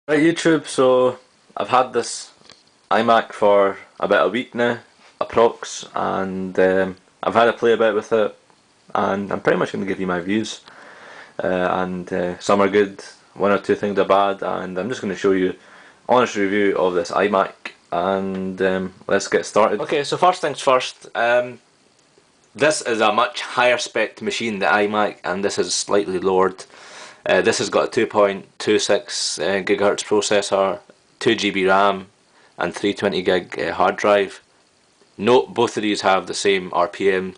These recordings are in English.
Right, YouTube, so I've had this iMac for about a week now, approx, and I've had a play about with it, and I'm pretty much going to give you my views. And some are good, one or two things are bad, and I'm just going to show you honest review of this iMac, and let's get started. Okay, so first things first, this is a much higher spec machine, the iMac, and this is slightly lowered. This has got a 2.26 gigahertz processor, 2 GB RAM, and 320 gig hard drive. Note both of these have the same RPM,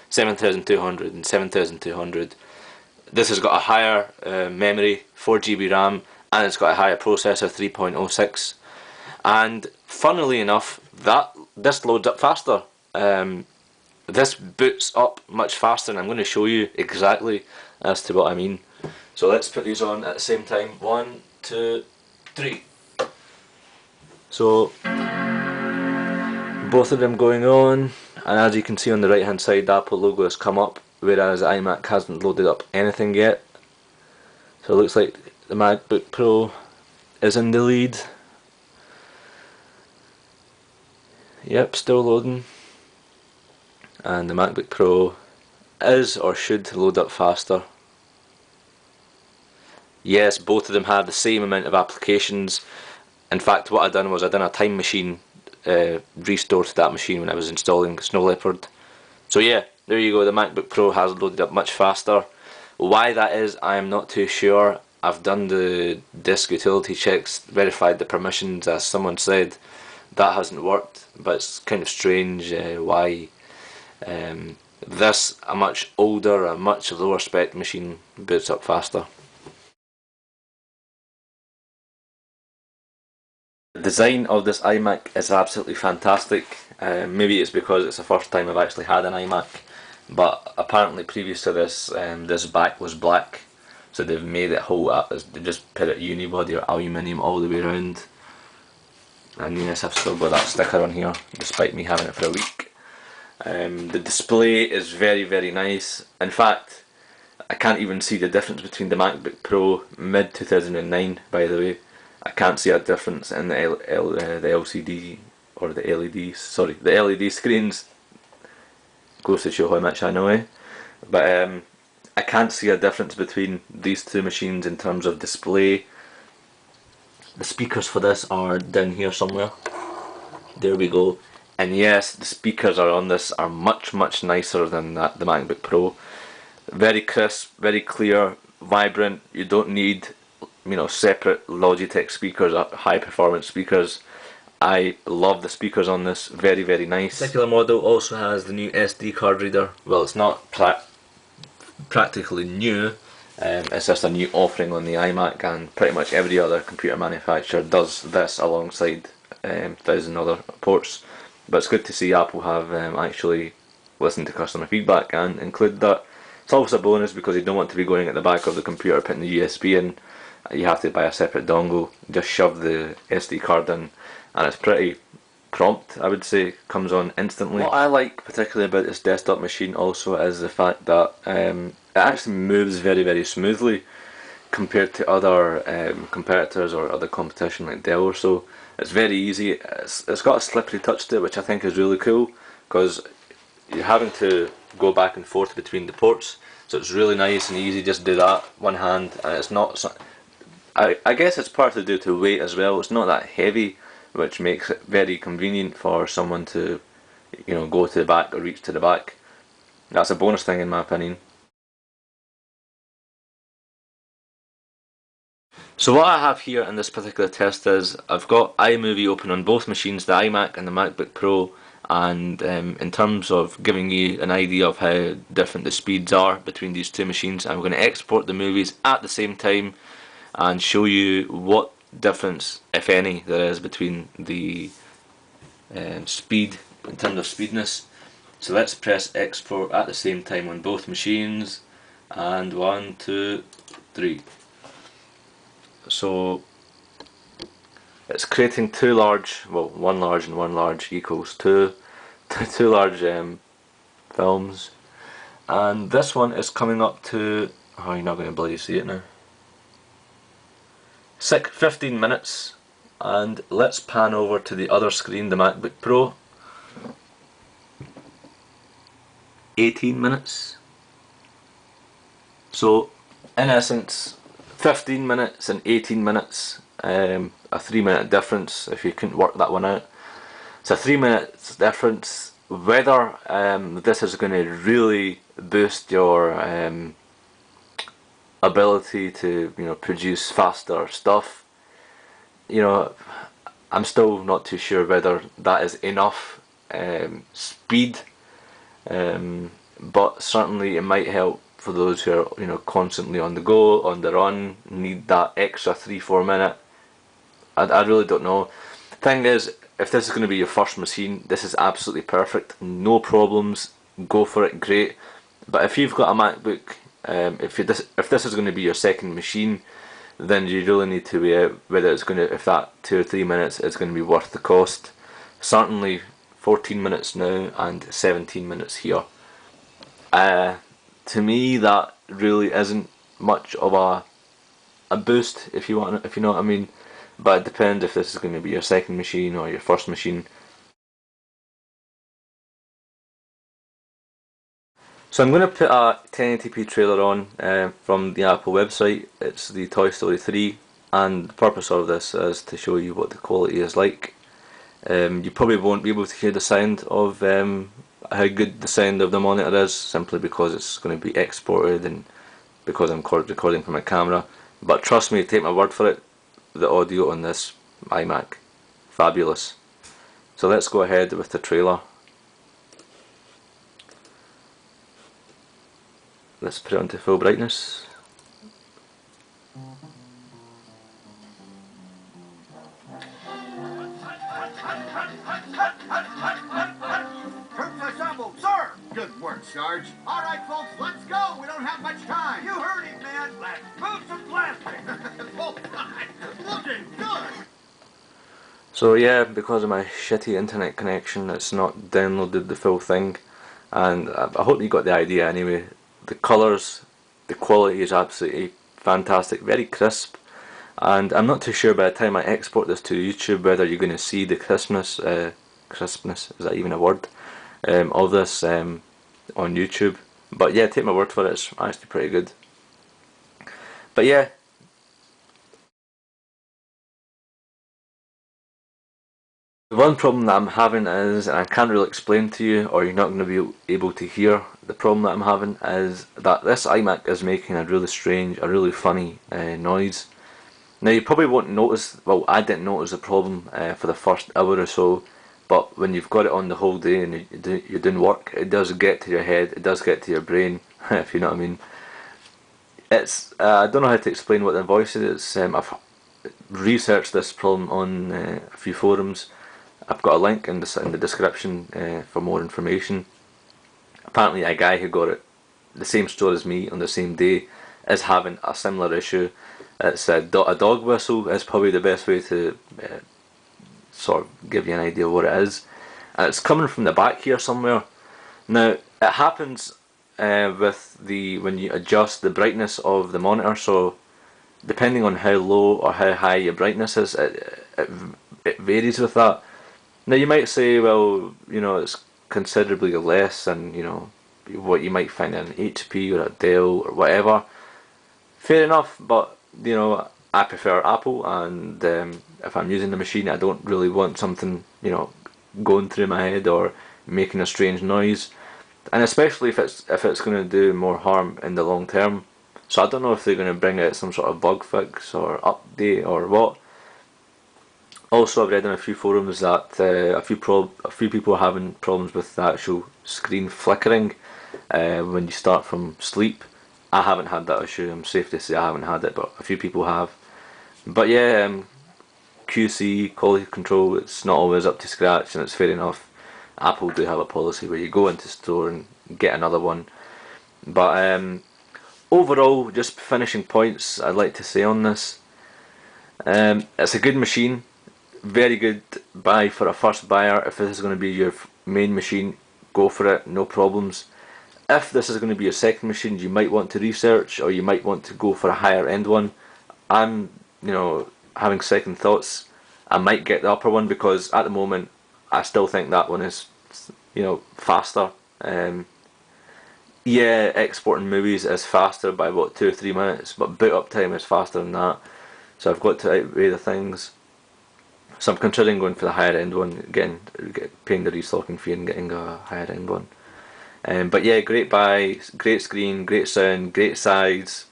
7200 and 7200. This has got a higher memory, 4 GB RAM, and it's got a higher processor, 3.06. And funnily enough, this loads up faster. This boots up much faster, and I'm going to show you exactly as to what I mean. So let's put these on at the same time. 1, 2, 3. So both of them going on, and as you can see on the right hand side, the Apple logo has come up, whereas iMac hasn't loaded up anything yet. So it looks like the MacBook Pro is in the lead. Yep, still loading. And the MacBook Pro is or should load up faster. Yes, both of them have the same amount of applications. In fact, what I done was I done a time machine restore to that machine when I was installing Snow Leopard. So yeah, there you go, the MacBook Pro has loaded up much faster. Why that is, I am not too sure. I've done the disk utility checks, verified the permissions as someone said. That hasn't worked, but it's kind of strange why this, a much older, a much lower spec machine, boots up faster. The design of this iMac is absolutely fantastic. Maybe it's because it's the first time I've actually had an iMac, but apparently previous to this, this back was black, so they've made it whole up. They just put it unibody or aluminium all the way around. And yes, I've still got that sticker on here, despite me having it for a week. The display is very nice. In fact, I can't even see the difference between the MacBook Pro mid 2009, by the way. I can't see a difference in the LCD or the LEDs. Sorry, the LED screens. Goes to show how much I know, eh? But I can't see a difference between these two machines in terms of display. The speakers for this are down here somewhere. There we go. And yes, the speakers are on this are much nicer than the MacBook Pro. Very crisp, very clear, vibrant. You don't need, separate Logitech speakers, high performance speakers. I love the speakers on this, very nice. This particular model also has the new SD card reader. Well, it's not practically new, it's just a new offering on the iMac, and pretty much every other computer manufacturer does this alongside 1,000 other ports. But it's good to see Apple have actually listened to customer feedback and include that. It's always a bonus because you don't want to be going at the back of the computer putting the USB in. You have to buy a separate dongle, just shove the SD card in, and it's pretty prompt, I would say. Comes on instantly. What I like particularly about this desktop machine also is the fact that it actually moves very smoothly compared to other competitors or other competition like Dell or so. It's very easy. It's got a slippery touch to it, which I think is really cool, because you're having to go back and forth between the ports, so it's really nice and easy. Just do that one hand, and it's not. I guess it's partly due to weight as well. It's not that heavy, which makes it very convenient for someone to, go to the back or reach to the back. That's a bonus thing in my opinion. So what I have here in this particular test is I've got iMovie open on both machines, the iMac and the MacBook Pro, and in terms of giving you an idea of how different the speeds are between these two machines, I'm going to export the movies at the same time and show you what difference, if any, there is between the speed in terms of speedness. So let's press export at the same time on both machines, and 1, 2, 3. So it's creating two large, well, one large and one large equals two large films, and this one is coming up to, oh, you're not going to bloody see it now. 15 minutes, and let's pan over to the other screen, the MacBook Pro. 18 minutes. So in essence, 15 minutes and 18 minutes, a 3-minute difference if you couldn't work that one out. It's a 3 minutes difference. Whether this is going to really boost your ability to produce faster stuff, I'm still not too sure whether that is enough speed, but certainly it might help for those who are constantly on the go, on the run, need that extra 3-4 minute. I really don't know. Thing is, if this is going to be your first machine, this is absolutely perfect, no problems, go for it, great. But if you've got a MacBook, if this is going to be your second machine, then you really need to weigh out whether it's going to, if that 2 or 3 minutes is going to be worth the cost. Certainly 14 minutes now and 17 minutes here. To me, that really isn't much of a boost, if you know what I mean. But it depends if this is going to be your second machine or your first machine. So I'm going to put a 1080p trailer on from the Apple website. It's the Toy Story 3, and the purpose of this is to show you what the quality is like. You probably won't be able to hear the sound of how good the sound of the monitor is, simply because it's going to be exported and because I'm recording from my camera. But trust me, take my word for it, the audio on this iMac, fabulous. So let's go ahead with the trailer. Let's put it onto full brightness. Troops assembled, sir! Good work, Sarge. All right, folks, let's go. We don't have much time. You heard him, man. Let's move some plastic. Oh, God. Looking good. So yeah, because of my shitty internet connection, it's not downloaded the full thing, and I hope you got the idea anyway. The colours, the quality is absolutely fantastic, very crisp, and I'm not too sure by the time I export this to YouTube whether you're going to see the crispness, is that even a word, of this on YouTube. But yeah, take my word for it, it's actually pretty good. But yeah, the one problem that I'm having is, and I can't really explain to you, or you're not going to be able to hear, the problem that I'm having is that this iMac is making a really strange, a really funny noise. Now you probably won't notice, well I didn't notice the problem for the first hour or so, but when you've got it on the whole day and you're doing work, it does get to your head, it does get to your brain, if you know what I mean. It's, I don't know how to explain what the voice is. I've researched this problem on a few forums. I've got a link in the description for more information. Apparently a guy who got it the same store as me on the same day is having a similar issue. It's a dog whistle is probably the best way to sort of give you an idea of what it is. And it's coming from the back here somewhere. Now it happens with when you adjust the brightness of the monitor, so depending on how low or how high your brightness is, it varies with that. Now you might say, well, it's considerably less than what you might find in an HP or a Dell or whatever. Fair enough, but I prefer Apple, and if I'm using the machine, I don't really want something going through my head or making a strange noise, and especially if it's going to do more harm in the long term. So I don't know if they're going to bring out some sort of bug fix or update or what. Also, I've read in a few forums that a few people are having problems with the actual screen flickering when you start from sleep. I haven't had that issue, I'm safe to say I haven't had it, but a few people have. But yeah, QC, quality control, it's not always up to scratch, and it's fair enough. Apple do have a policy where you go into store and get another one. But overall, just finishing points I'd like to say on this. It's a good machine. Very good buy for a first buyer. If this is going to be your main machine, go for it, no problems. If this is going to be your second machine, you might want to research, or you might want to go for a higher end one. I'm you know, having second thoughts, I might get the upper one, because at the moment I still think that one is, you know, faster. Yeah, exporting movies is faster by about 2 or 3 minutes, but boot up time is faster than that. So I've got to outweigh the things. So I'm considering going for the higher end one, paying the restocking fee and getting a higher end one. But yeah, great buy, great screen, great sound, great size.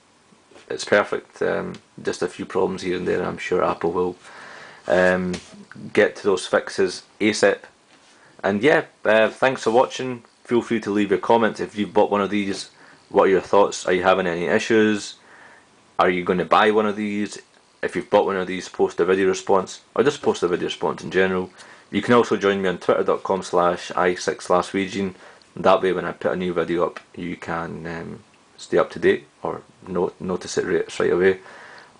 It's perfect. Just a few problems here and there. I'm sure Apple will get to those fixes ASAP. And yeah, thanks for watching. Feel free to leave your comments if you've bought one of these. What are your thoughts? Are you having any issues? Are you going to buy one of these? If you've bought one of these, post a video response, or just post a video response in general. You can also join me on twitter.com/i6/region. That way when I put a new video up, you can stay up to date, or notice it right away.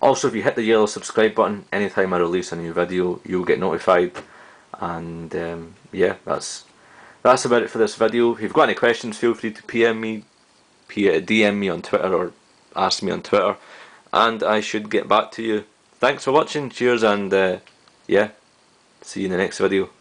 Also, if you hit the yellow subscribe button, anytime I release a new video, you'll get notified. And yeah, that's about it for this video. If you've got any questions, feel free to DM me on Twitter, or ask me on Twitter, and I should get back to you. Thanks for watching, cheers, and yeah, see you in the next video.